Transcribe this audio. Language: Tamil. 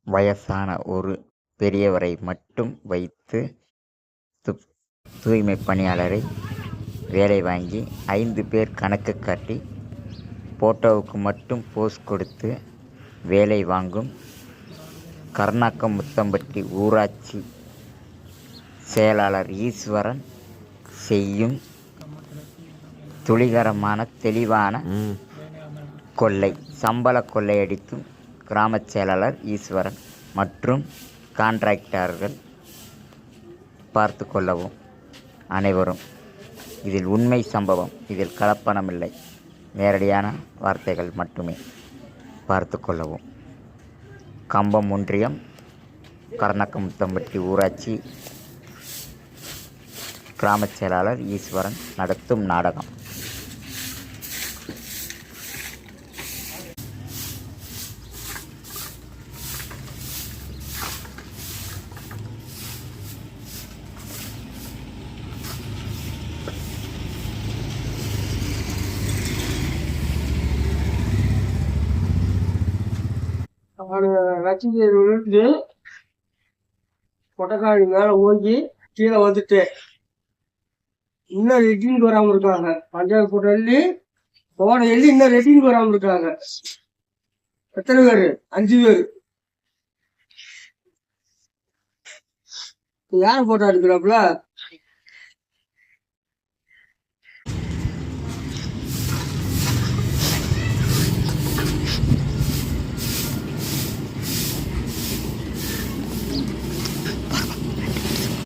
வயசான ஒரு பெரியவரை மட்டும் வைத்து தூய்மை பணியாளரை வேலை வாங்கி 5 பேர் கணக்கு காட்டி போட்டோவுக்கு மட்டும் போஸ் கொடுத்து வேலை வாங்கும் கர்நாக்கம் முத்தம்பட்டி ஊராட்சி செயலாளர் ஈஸ்வரன் செய்யும் துளிகரமான தெளிவான கொள்ளை. சம்பள கொள்ளையடித்தும் கிராம செயலாளர் ஈஸ்வரன் மற்றும் கான்ட்ராக்டர்கள் பார்த்து கொள்ளவும். அனைவரும் இதில் உண்மை சம்பவம், இதில் கலப்பணமில்லை, நேரடியான வார்த்தைகள் மட்டுமே. பார்த்து கொள்ளவும். கம்பம் ஒன்றியம் கர்நாக்கம் முத்தம்பட்டி ஊராட்சி கிராம செயலாளர் ஈஸ்வரன் நடத்தும் நாடகம். ரசிகர் விழுந்து கொட்டக்காடி மேல ஓங்கி கீழே வந்துட்டு இன்னும் ரெட்டினுக்கு வராம இருக்காங்க. பஞ்சாயத்து போட்டு எள்ளி போன எள்ளி இன்னும் ரெட்டினுக்கு வராம இருக்காங்க. எத்தனை பேரு? 5 பேரு. யார் போட்டோ எடுக்கிறாப்புல?